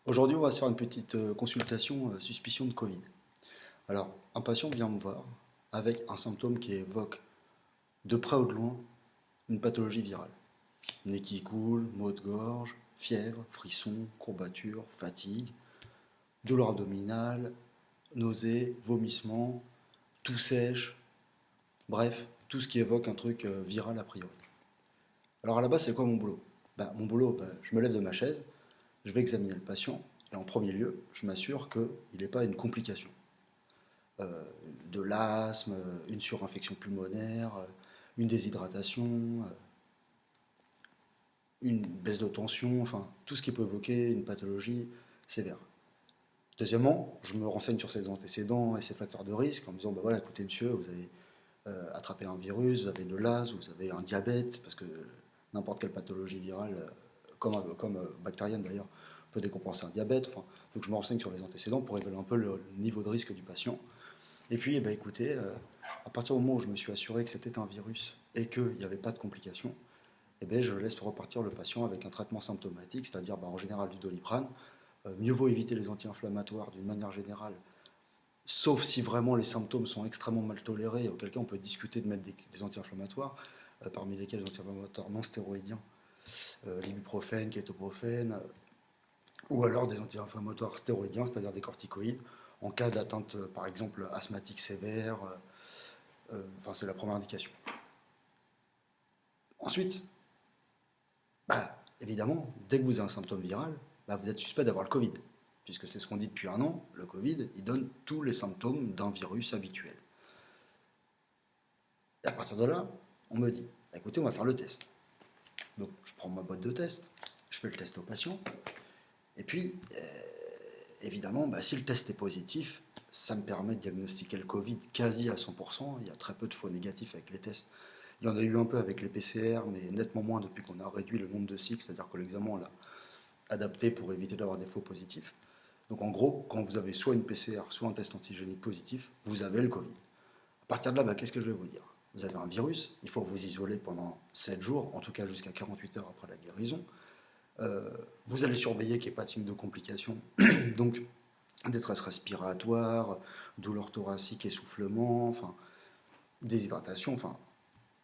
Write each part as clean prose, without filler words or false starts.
Aujourd'hui, on va se faire une petite consultation suspicion de Covid. Alors, un patient vient me voir avec un symptôme qui évoque de près ou de loin une pathologie virale. Nez qui coule, maux de gorge, fièvre, frissons, courbatures, fatigue, douleur abdominale, nausées, vomissements, toux sèche, bref, tout ce qui évoque un truc viral a priori. Alors à la base, c'est quoi mon boulot? Mon boulot, je me lève de ma chaise, je vais examiner le patient et en premier lieu, je m'assure qu'il n'ait pas une complication. euh, de l'asthme, une surinfection pulmonaire, une déshydratation, une baisse de tension, enfin tout ce qui peut évoquer une pathologie sévère. Deuxièmement, je me renseigne sur ses antécédents et ses facteurs de risque en me disant bah voilà, écoutez monsieur, vous avez attrapé un virus, vous avez de l'asthme, vous avez un diabète, parce que n'importe quelle pathologie virale, comme bactérienne d'ailleurs, peut décompenser un diabète. Enfin, donc je me renseigne sur les antécédents pour évaluer un peu le niveau de risque du patient. Et puis, écoutez, à partir du moment où je me suis assuré que c'était un virus et qu'il n'y avait pas de complications, je laisse repartir le patient avec un traitement symptomatique, c'est-à-dire en général du Doliprane. Mieux vaut éviter les anti-inflammatoires d'une manière générale, sauf si vraiment les symptômes sont extrêmement mal tolérés, auquel cas on peut discuter de mettre des anti-inflammatoires, parmi lesquels les anti-inflammatoires non stéroïdiens, l'ibuprofène, kétoprofène, ou alors des anti-inflammatoires stéroïdiens, c'est-à-dire des corticoïdes, en cas d'atteinte, par exemple, asthmatique sévère. Enfin, c'est la première indication. Ensuite, évidemment, dès que vous avez un symptôme viral, vous êtes suspect d'avoir le Covid. Puisque c'est ce qu'on dit depuis un an, le Covid, il donne tous les symptômes d'un virus habituel. Et à partir de là, on me dit, écoutez, on va faire le test. Donc, je prends ma boîte de test, je fais le test au patient, et puis, évidemment, si le test est positif, ça me permet de diagnostiquer le Covid quasi à 100%. Il y a très peu de faux négatifs avec les tests. Il y en a eu un peu avec les PCR, mais nettement moins depuis qu'on a réduit le nombre de cycles, c'est-à-dire que l'examen, on l'a adapté pour éviter d'avoir des faux positifs. Donc en gros, quand vous avez soit une PCR, soit un test antigénique positif, vous avez le Covid. À partir de là, qu'est-ce que je vais vous dire? Vous avez un virus, il faut vous isoler pendant 7 jours, en tout cas jusqu'à 48 heures après la guérison. Vous allez surveiller qu'il n'y ait pas de signe de complications, donc détresse respiratoire, douleur thoracique, essoufflement, enfin, déshydratation, enfin,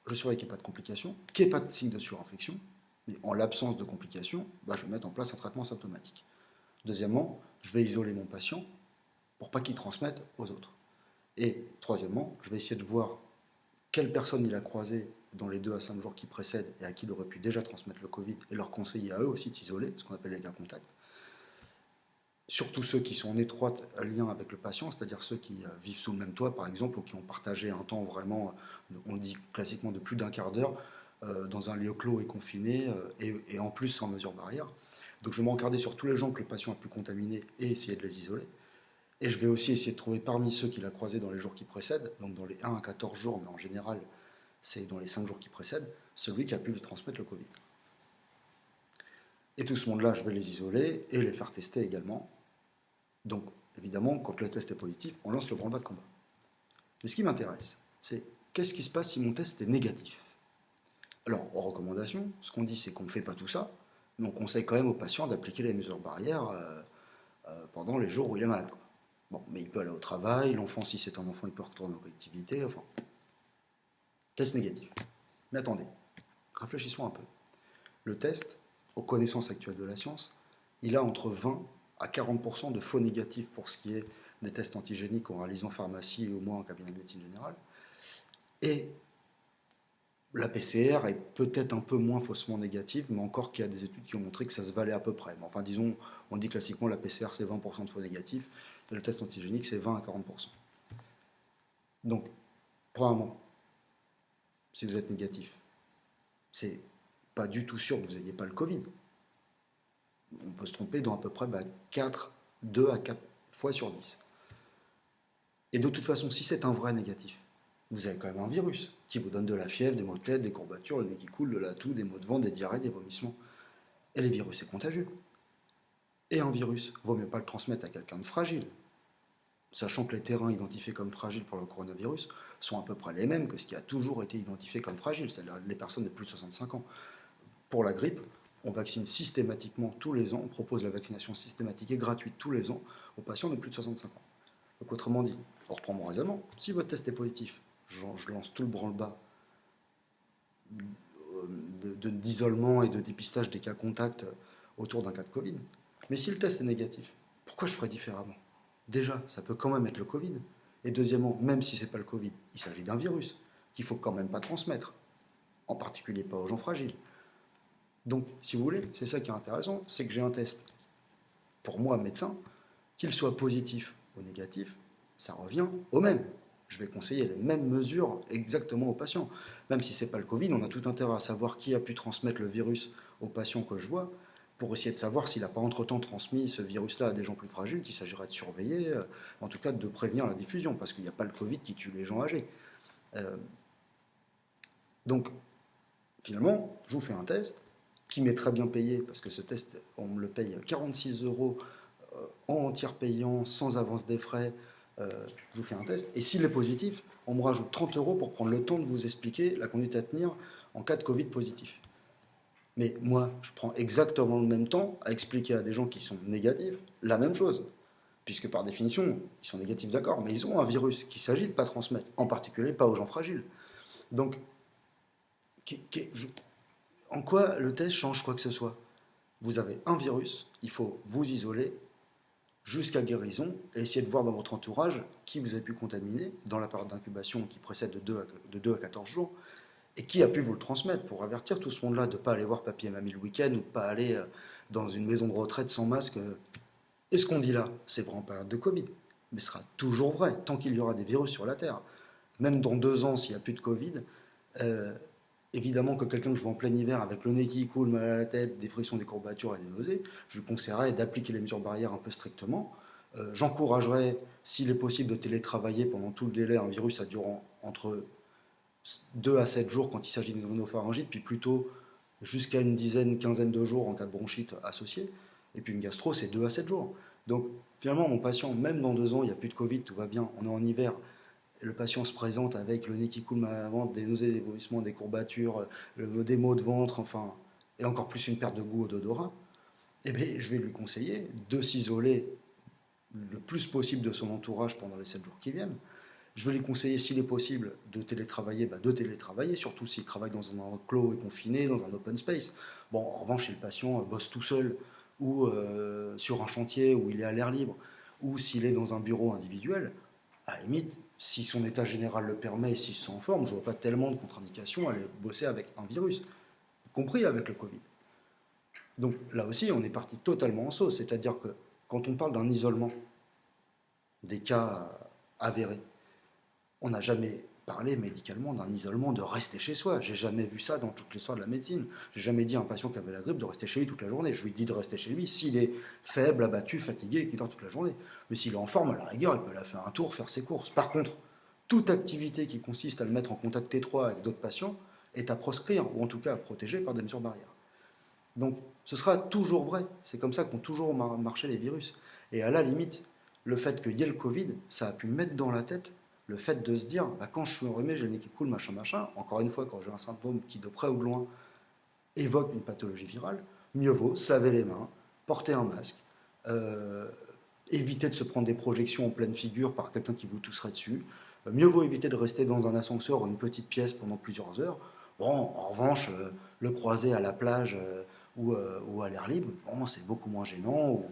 je surveille qu'il n'y ait pas de complications, qu'il n'y ait pas de signe de surinfection, mais en l'absence de complications, je vais mettre en place un traitement symptomatique. Deuxièmement, je vais isoler mon patient pour pas qu'il transmette aux autres. Et troisièmement, je vais essayer de voir quelle personne il a croisé dans les 2 à 5 jours qui précèdent et à qui il aurait pu déjà transmettre le Covid et leur conseiller à eux aussi de s'isoler, ce qu'on appelle les cas contacts. Surtout ceux qui sont en étroit lien avec le patient, c'est-à-dire ceux qui vivent sous le même toit, par exemple, ou qui ont partagé un temps vraiment, on dit classiquement de plus d'un quart d'heure, dans un lieu clos et confiné, et en plus sans mesure barrière. Donc je vais m'encarder sur tous les gens que le patient a pu contaminer et essayer de les isoler. Et je vais aussi essayer de trouver parmi ceux qu'il a croisés dans les jours qui précèdent, donc dans les 1 à 14 jours, mais en général c'est dans les 5 jours qui précèdent, celui qui a pu lui transmettre le Covid. Et tout ce monde-là, je vais les isoler et les faire tester également. Donc, évidemment, quand le test est positif, on lance le branle-bas de combat. Mais ce qui m'intéresse, c'est qu'est-ce qui se passe si mon test est négatif? Alors, en recommandation, ce qu'on dit, c'est qu'on ne fait pas tout ça, mais on conseille quand même aux patients d'appliquer les mesures barrières pendant les jours où il est malade. Bon, mais il peut aller au travail, l'enfant, si c'est un enfant, il peut retourner en collectivité, enfin, test négatif. Mais attendez, réfléchissons un peu. Le test, aux connaissances actuelles de la science, il a entre 20 à 40% de faux négatifs pour ce qui est des tests antigéniques qu'on réalise en pharmacie et au moins en cabinet de médecine générale. Et la PCR est peut-être un peu moins faussement négative, mais encore qu'il y a des études qui ont montré que ça se valait à peu près. Mais enfin, disons, on dit classiquement la PCR c'est 20% de faux négatifs, et le test antigénique c'est 20 à 40%. Donc, premièrement, si vous êtes négatif, c'est pas du tout sûr que vous n'ayez pas le Covid. On peut se tromper dans à peu près 4, 2 à 4 fois sur 10. Et de toute façon, si c'est un vrai négatif, vous avez quand même un virus qui vous donne de la fièvre, des maux de tête, des courbatures, le nez qui coule, de la toux, des maux de ventre, des diarrhées, des vomissements. Et les virus, c'est contagieux. Et un virus, vaut mieux pas le transmettre à quelqu'un de fragile, sachant que les terrains identifiés comme fragiles pour le coronavirus sont à peu près les mêmes que ce qui a toujours été identifié comme fragile, c'est-à-dire les personnes de plus de 65 ans. Pour la grippe, on vaccine systématiquement tous les ans, on propose la vaccination systématique et gratuite tous les ans aux patients de plus de 65 ans. Donc autrement dit, on reprend mon raisonnement, si votre test est positif, je lance tout le branle-bas d'isolement et de dépistage des cas contacts autour d'un cas de Covid. Mais si le test est négatif, pourquoi je ferais différemment? Déjà, ça peut quand même être le Covid. Et deuxièmement, même si ce n'est pas le Covid, il s'agit d'un virus qu'il ne faut quand même pas transmettre, en particulier pas aux gens fragiles. Donc, si vous voulez, c'est ça qui est intéressant, c'est que j'ai un test, pour moi, médecin, qu'il soit positif ou négatif, ça revient au même. Je vais conseiller les mêmes mesures exactement aux patients. Même si ce n'est pas le Covid, on a tout intérêt à savoir qui a pu transmettre le virus aux patients que je vois, pour essayer de savoir s'il n'a pas entre-temps transmis ce virus-là à des gens plus fragiles, qu'il s'agirait de surveiller, en tout cas de prévenir la diffusion, parce qu'il n'y a pas le Covid qui tue les gens âgés. Donc, finalement, je vous fais un test qui m'est très bien payé, parce que ce test, on me le paye 46 € en tiers payant, sans avance des frais. Je vous fais un test. Et s'il est positif, on me rajoute 30 € pour prendre le temps de vous expliquer la conduite à tenir en cas de Covid positif. Mais moi, je prends exactement le même temps à expliquer à des gens qui sont négatifs la même chose. Puisque par définition, ils sont négatifs, d'accord, mais ils ont un virus qu'il s'agit de ne pas transmettre, en particulier pas aux gens fragiles. Donc, en quoi le test change quoi que ce soit? Vous avez un virus, il faut vous isoler jusqu'à guérison et essayer de voir dans votre entourage qui vous avez pu contaminer dans la période d'incubation qui précède de 2 à 14 jours et qui a pu vous le transmettre pour avertir tout ce monde-là de ne pas aller voir papy et mamie le week-end ou de ne pas aller dans une maison de retraite sans masque. Et ce qu'on dit là, c'est vrai en période de Covid, mais ce sera toujours vrai tant qu'il y aura des virus sur la Terre. Même dans 2 ans, s'il n'y a plus de Covid, évidemment que quelqu'un que je vois en plein hiver avec le nez qui coule, mal à la tête, des frictions, des courbatures et des nausées, je lui conseillerais d'appliquer les mesures barrières un peu strictement. J'encouragerais, s'il est possible, de télétravailler pendant tout le délai. Un virus, ça dure entre 2 à 7 jours quand il s'agit d'une rhinopharyngite, puis plutôt jusqu'à une dizaine, quinzaine de jours en cas de bronchite associée. Et puis une gastro, c'est 2 à 7 jours. Donc finalement, mon patient, même dans 2 ans, il n'y a plus de Covid, tout va bien, on est en hiver, le patient se présente avec le nez qui coule mal à la ventre, des nausées, des vomissements, des courbatures, des maux de ventre, enfin, et encore plus une perte de goût ou d'odorat, eh bien, je vais lui conseiller de s'isoler le plus possible de son entourage pendant les 7 jours qui viennent. Je vais lui conseiller, s'il est possible, de télétravailler, surtout s'il travaille dans un endroit clos et confiné, dans un open space. Bon, en revanche, si le patient bosse tout seul, ou sur un chantier où il est à l'air libre, ou s'il est dans un bureau individuel, à la limite, si son état général le permet et s'il se sent en forme, je ne vois pas tellement de contre-indications à aller bosser avec un virus, y compris avec le Covid. Donc là aussi, on est parti totalement en sauce, c'est-à-dire que quand on parle d'un isolement des cas avérés, on n'a jamais parlé médicalement d'un isolement, de rester chez soi. J'ai jamais vu ça dans toute l'histoire de la médecine. J'ai jamais dit à un patient qui avait la grippe de rester chez lui toute la journée. Je lui dis de rester chez lui s'il est faible, abattu, fatigué et qu'il dort toute la journée. Mais s'il est en forme, à la rigueur, il peut aller faire un tour, faire ses courses. Par contre, toute activité qui consiste à le mettre en contact étroit avec d'autres patients est à proscrire, ou en tout cas à protéger par des mesures barrières. Donc ce sera toujours vrai. C'est comme ça qu'ont toujours marché les virus. Et à la limite, le fait qu'il y ait le Covid, ça a pu mettre dans la tête le fait de se dire, bah, quand je suis enrhumé, j'ai le nez qui coule, machin, machin, encore une fois, quand j'ai un symptôme qui, de près ou de loin, évoque une pathologie virale, mieux vaut se laver les mains, porter un masque, éviter de se prendre des projections en pleine figure par quelqu'un qui vous tousserait dessus, mieux vaut éviter de rester dans un ascenseur ou une petite pièce pendant plusieurs heures. Bon, en revanche, le croiser à la plage ou à l'air libre, bon, c'est beaucoup moins gênant.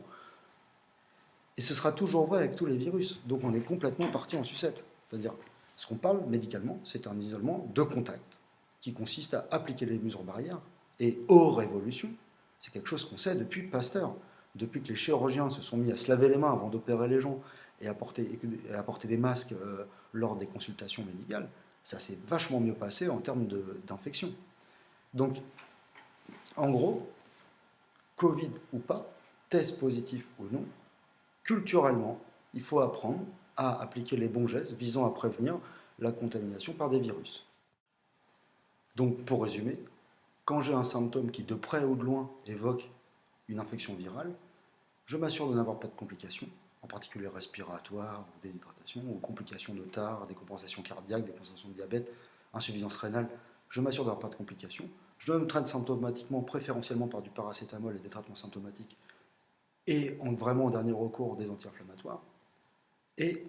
Et ce sera toujours vrai avec tous les virus. Donc on est complètement parti en sucette. C'est-à-dire, ce qu'on parle médicalement, c'est un isolement de contact qui consiste à appliquer les mesures barrières. Et aux révolutions, c'est quelque chose qu'on sait depuis Pasteur. Depuis que les chirurgiens se sont mis à se laver les mains avant d'opérer les gens et à porter des masques lors des consultations médicales, ça s'est vachement mieux passé en termes d'infection. Donc, en gros, Covid ou pas, test positif ou non, culturellement, il faut apprendre à appliquer les bons gestes visant à prévenir la contamination par des virus. Donc, pour résumer, quand j'ai un symptôme qui, de près ou de loin, évoque une infection virale, je m'assure de n'avoir pas de complications, en particulier respiratoires, ou déshydratation, ou complications de TAR, décompensation cardiaque, décompensation de diabète, insuffisance rénale. Je m'assure d'avoir pas de complications. je me traite symptomatiquement, préférentiellement par du paracétamol et des traitements symptomatiques, et vraiment en dernier recours des anti-inflammatoires. Et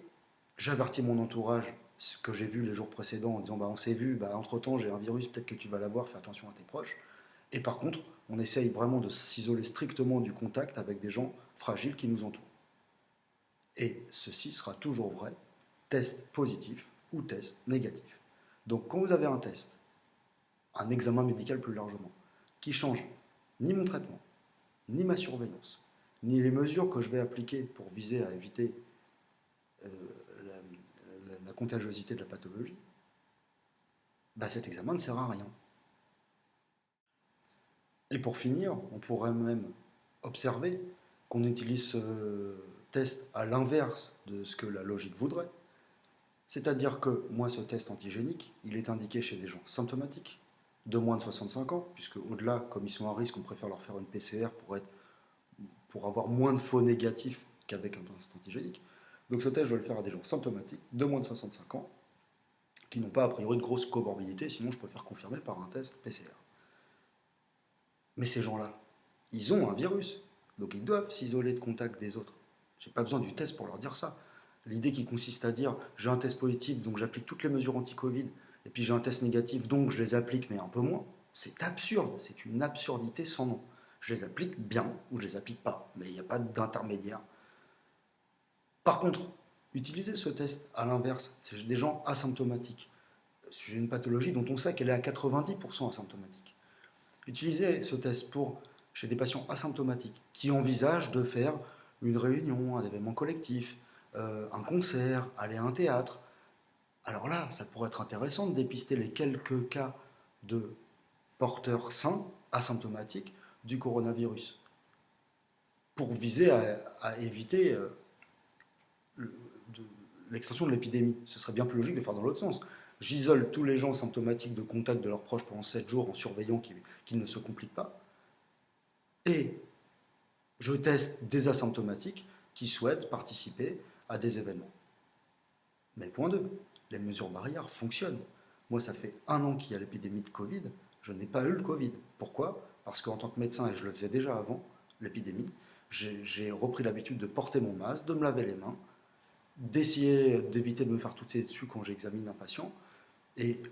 j'avertis mon entourage, ce que j'ai vu les jours précédents, en disant on s'est vu, entre-temps j'ai un virus, peut-être que tu vas l'avoir, fais attention à tes proches. Et par contre, on essaye vraiment de s'isoler strictement du contact avec des gens fragiles qui nous entourent. Et ceci sera toujours vrai, test positif ou test négatif. Donc quand vous avez un test, un examen médical plus largement, qui change ni mon traitement, ni ma surveillance, ni les mesures que je vais appliquer pour viser à éviter la contagiosité de la pathologie, cet examen ne sert à rien. Et pour finir, on pourrait même observer qu'on utilise ce test à l'inverse de ce que la logique voudrait. C'est-à-dire que moi, ce test antigénique, il est indiqué chez des gens symptomatiques, de moins de 65 ans, puisque au-delà, comme ils sont à risque, on préfère leur faire une PCR pour avoir moins de faux négatifs qu'avec un test antigénique. Donc ce test, je vais le faire à des gens symptomatiques, de moins de 65 ans, qui n'ont pas a priori de grosse comorbidité, sinon je peux faire confirmer par un test PCR. Mais ces gens-là, ils ont un virus, donc ils doivent s'isoler de contact des autres. Je n'ai pas besoin du test pour leur dire ça. L'idée qui consiste à dire j'ai un test positif, donc j'applique toutes les mesures anti-Covid, et puis j'ai un test négatif, donc je les applique, mais un peu moins, c'est absurde, c'est une absurdité sans nom. Je les applique bien ou je les applique pas, mais il n'y a pas d'intermédiaire. Par contre, utiliser ce test à l'inverse, c'est des gens asymptomatiques, sujet d'une pathologie dont on sait qu'elle est à 90% asymptomatique. Utiliser ce test chez des patients asymptomatiques qui envisagent de faire une réunion, un événement collectif, un concert, aller à un théâtre. Alors là, ça pourrait être intéressant de dépister les quelques cas de porteurs sains, asymptomatiques, du coronavirus, pour viser à éviter l'extension de l'épidémie. Ce serait bien plus logique de faire dans l'autre sens. J'isole tous les gens symptomatiques de contact de leurs proches pendant 7 jours en surveillant qu'ils ne se compliquent pas. Et je teste des asymptomatiques qui souhaitent participer à des événements. Mais point 2, les mesures barrières fonctionnent. Moi, ça fait 1 an qu'il y a l'épidémie de Covid, je n'ai pas eu le Covid. Pourquoi? Parce qu'en tant que médecin, et je le faisais déjà avant l'épidémie, j'ai repris l'habitude de porter mon masque, de me laver les mains, d'essayer d'éviter de me faire tousser dessus quand j'examine un patient. Et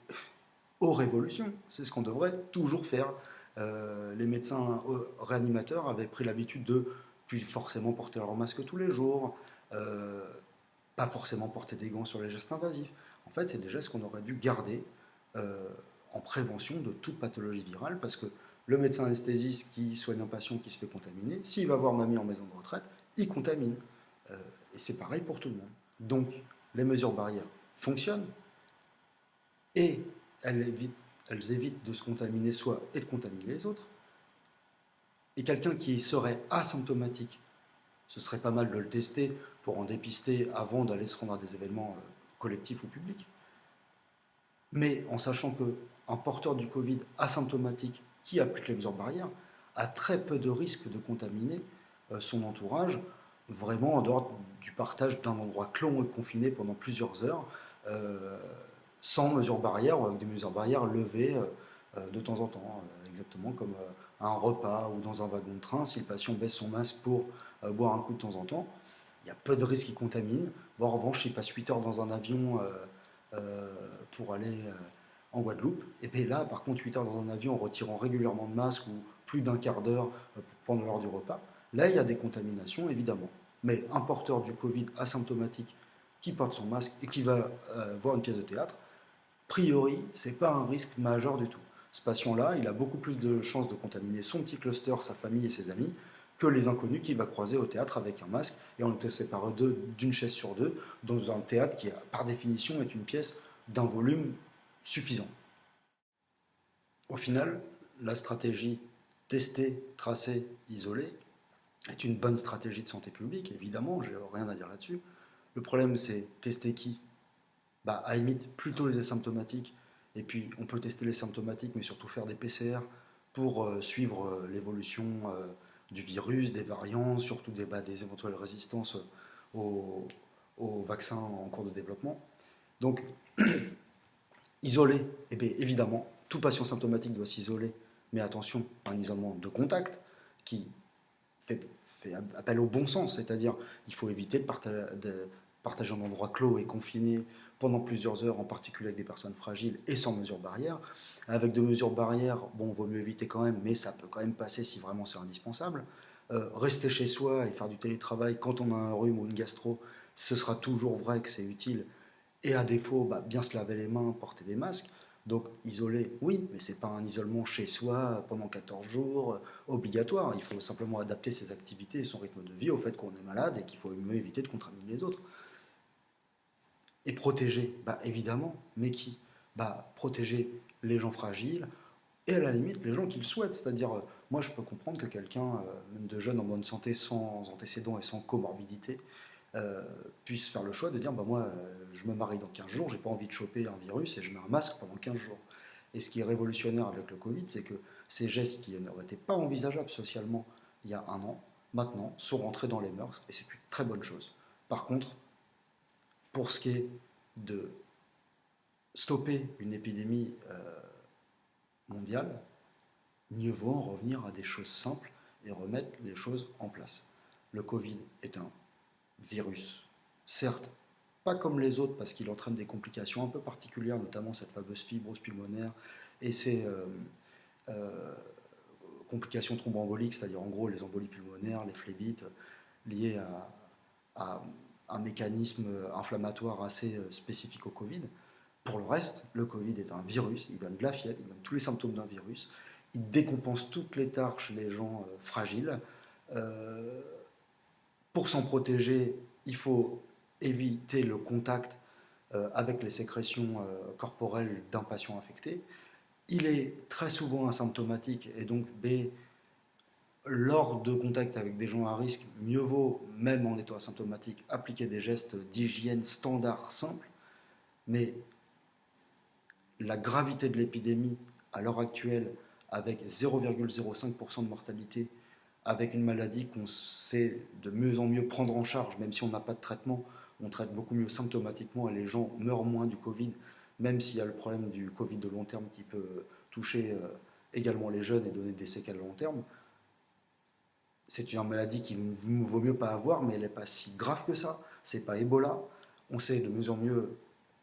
aux révolutions, c'est ce qu'on devrait toujours faire. Les médecins réanimateurs avaient pris l'habitude de plus forcément porter leur masque tous les jours, pas forcément porter des gants sur les gestes invasifs. En fait, c'est des gestes qu'on aurait dû garder en prévention de toute pathologie virale, parce que le médecin anesthésiste qui soigne un patient qui se fait contaminer, s'il va voir mamie en maison de retraite, il contamine. Et c'est pareil pour tout le monde. Donc, les mesures barrières fonctionnent et elles évitent de se contaminer soi et de contaminer les autres. Et quelqu'un qui serait asymptomatique, ce serait pas mal de le tester pour en dépister avant d'aller se rendre à des événements collectifs ou publics. Mais en sachant qu'un porteur du Covid asymptomatique qui applique les mesures barrières a très peu de risque de contaminer son entourage, vraiment en dehors du partage d'un endroit clos et confiné pendant plusieurs heures, sans mesures barrières ou avec des mesures barrières levées de temps en temps, exactement comme à un repas ou dans un wagon de train. Si le patient baisse son masque pour boire un coup de temps en temps, il y a peu de risques qu'il contamine. Bon, en revanche, s'il passe 8 heures dans un avion pour aller en Guadeloupe, et bien là, par contre, 8 heures dans un avion en retirant régulièrement le masque ou plus d'un quart d'heure pendant l'heure du repas, là, il y a des contaminations, évidemment. Mais un porteur du Covid asymptomatique qui porte son masque et qui va voir une pièce de théâtre, a priori, ce n'est pas un risque majeur du tout. Ce patient-là, il a beaucoup plus de chances de contaminer son petit cluster, sa famille et ses amis, que les inconnus qu'il va croiser au théâtre avec un masque, et on était séparés d'une chaise sur deux, dans un théâtre qui, par définition, est une pièce d'un volume suffisant. Au final, la stratégie tester, tracer, isoler est une bonne stratégie de santé publique, évidemment, j'ai rien à dire là-dessus. Le problème, c'est tester qui? À la limite, plutôt les asymptomatiques, et puis on peut tester les symptomatiques, mais surtout faire des PCR pour suivre l'évolution du virus, des variants, surtout des éventuelles résistances aux vaccins en cours de développement. Donc, isoler, eh bien, évidemment, tout patient symptomatique doit s'isoler Mais attention, un isolement de contact qui fait appel au bon sens, c'est-à-dire il faut éviter de partager un endroit clos et confiné pendant plusieurs heures, en particulier avec des personnes fragiles et sans mesures barrières. Avec de mesures barrières, bon, vaut mieux éviter quand même, mais ça peut quand même passer si vraiment c'est indispensable. Rester chez soi et faire du télétravail quand on a un rhume ou une gastro, ce sera toujours vrai que c'est utile. Et à défaut, bah, bien se laver les mains, porter des masques. Donc isoler, oui, mais ce n'est pas un isolement chez soi pendant 14 jours obligatoire. Il faut simplement adapter ses activités et son rythme de vie au fait qu'on est malade et qu'il faut mieux éviter de contaminer les autres. Et protéger, bah, évidemment, mais qui? Bah, protéger les gens fragiles et à la limite les gens qui le souhaitent. C'est-à-dire, moi je peux comprendre que quelqu'un, même de jeune en bonne santé, sans antécédents et sans comorbidité, euh, puisse faire le choix de dire bah, moi, je me marie dans 15 jours, j'ai pas envie de choper un virus et je mets un masque pendant 15 jours. Et ce qui est révolutionnaire avec le Covid, c'est que ces gestes qui n'auraient été pas envisageables socialement il y a un an, maintenant sont rentrés dans les mœurs et c'est une très bonne chose. Par contre, pour ce qui est de stopper une épidémie mondiale, mieux vaut en revenir à des choses simples et remettre les choses en place. Le Covid est un virus, certes, pas comme les autres parce qu'il entraîne des complications un peu particulières, notamment cette fameuse fibrose pulmonaire et ces euh, complications thromboemboliques, c'est-à-dire en gros les embolies pulmonaires, les phlébites, liées à un mécanisme inflammatoire assez spécifique au Covid. Pour le reste, le Covid est un virus, il donne de la fièvre, il donne tous les symptômes d'un virus, il décompense toutes les tares chez les gens fragiles. Euh, pour s'en protéger, il faut éviter le contact avec les sécrétions corporelles d'un patient infecté. Il est très souvent asymptomatique et donc B, lors de contact avec des gens à risque, mieux vaut, même en étant asymptomatique, appliquer des gestes d'hygiène standards simples. Mais la gravité de l'épidémie à l'heure actuelle, avec 0,05% de mortalité, avec une maladie qu'on sait de mieux en mieux prendre en charge, même si on n'a pas de traitement, on traite beaucoup mieux symptomatiquement et les gens meurent moins du Covid, même s'il y a le problème du Covid de long terme qui peut toucher également les jeunes et donner des séquelles à long terme. C'est une maladie qu'il vaut mieux pas avoir, mais elle n'est pas si grave que ça. C'est pas Ebola. On sait de mieux en mieux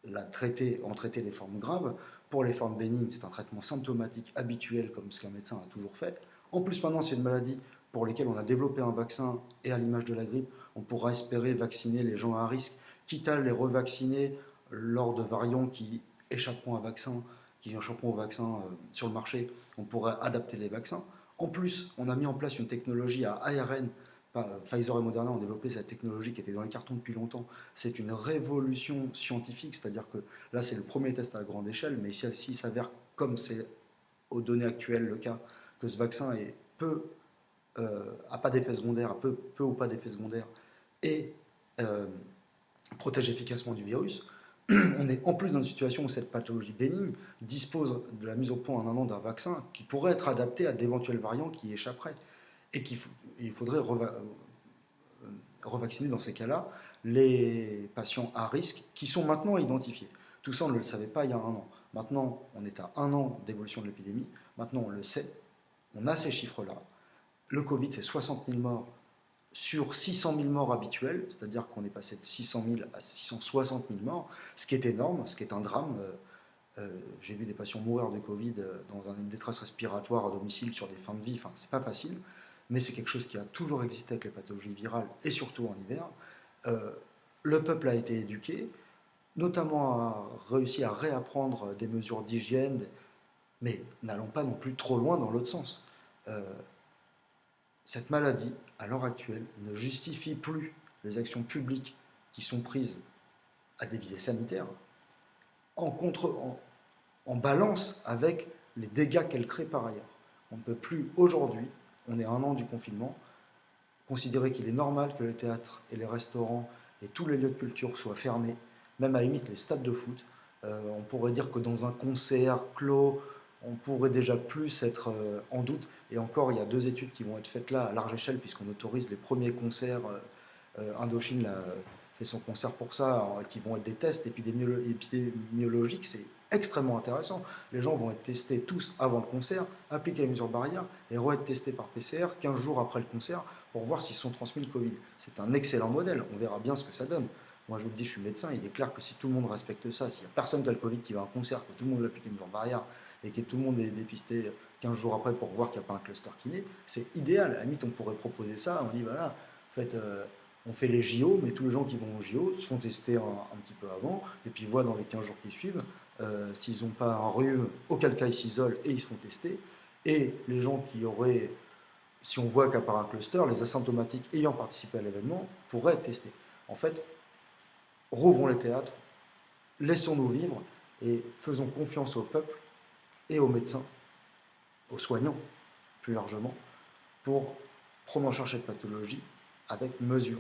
en traiter les formes graves. Pour les formes bénignes, c'est un traitement symptomatique habituel, comme ce qu'un médecin a toujours fait. En plus, maintenant, c'est une maladie pour laquelle on a développé un vaccin, et à l'image de la grippe, on pourra espérer vacciner les gens à risque, quitte à les revacciner lors de variants qui échapperont au vaccin sur le marché. On pourrait adapter les vaccins. En plus, on a mis en place une technologie à ARN. Pfizer et Moderna ont développé cette technologie qui était dans les cartons depuis longtemps. C'est une révolution scientifique, c'est-à-dire que là, c'est le premier test à grande échelle, mais s'il s'avère, comme c'est aux données actuelles le cas, que ce vaccin a pas d'effet secondaire, a peu ou pas d'effet secondaire, et euh, protège efficacement du virus, on est en plus dans une situation où cette pathologie bénigne dispose de la mise au point en un an d'un vaccin qui pourrait être adapté à d'éventuels variants qui échapperaient. Et il faudrait revacciner dans ces cas-là les patients à risque qui sont maintenant identifiés. Tout ça, on ne le savait pas il y a un an. Maintenant, on est à un an d'évolution de l'épidémie. Maintenant, on le sait. On a ces chiffres-là. Le Covid, c'est 60 000 morts sur 600 000 morts habituels, c'est-à-dire qu'on est passé de 600 000 à 660 000 morts, ce qui est énorme, ce qui est un drame. J'ai vu des patients mourir de Covid dans une détresse respiratoire à domicile sur des fins de vie, enfin, c'est pas facile, mais c'est quelque chose qui a toujours existé avec les pathologies virales et surtout en hiver. Euh, le peuple a été éduqué, notamment a réussi à réapprendre des mesures d'hygiène, mais n'allons pas non plus trop loin dans l'autre sens. Euh, Cette maladie, à l'heure actuelle, ne justifie plus les actions publiques qui sont prises à des visées sanitaires en balance avec les dégâts qu'elle crée par ailleurs. On ne peut plus aujourd'hui, on est à un an du confinement, considérer qu'il est normal que les théâtres et les restaurants et tous les lieux de culture soient fermés, même à la limite les stades de foot. On pourrait dire que dans un concert clos, on pourrait déjà plus être en doute. Et encore, il y a deux études qui vont être faites là à large échelle, puisqu'on autorise les premiers concerts. Indochine fait son concert pour ça, qui vont être des tests épidémiologiques. C'est extrêmement intéressant. Les gens vont être testés tous avant le concert, appliquer les mesures barrières et re-être testés par PCR 15 jours après le concert pour voir s'ils sont transmis le Covid. C'est un excellent modèle, on verra bien ce que ça donne. Moi je vous le dis, je suis médecin, il est clair que si tout le monde respecte ça, s'il n'y a personne qui a le Covid qui va à un concert, que tout le monde applique les mesures barrières et que tout le monde est dépisté 15 jours après pour voir qu'il n'y a pas un cluster qui naît, c'est idéal. À la limite, on pourrait proposer ça, on dit voilà, en fait, on fait les JO, mais tous les gens qui vont aux JO se font tester un petit peu avant, et puis voient dans les 15 jours qui suivent s'ils n'ont pas un rhume, auquel cas ils s'isolent et ils se font tester. Et les gens qui auraient, si on voit qu'apparaît un cluster, les asymptomatiques ayant participé à l'événement pourraient être testés. En fait, rouvrons les théâtres, laissons-nous vivre et faisons confiance au peuple et aux médecins, aux soignants plus largement, pour prendre en charge cette pathologie avec mesure.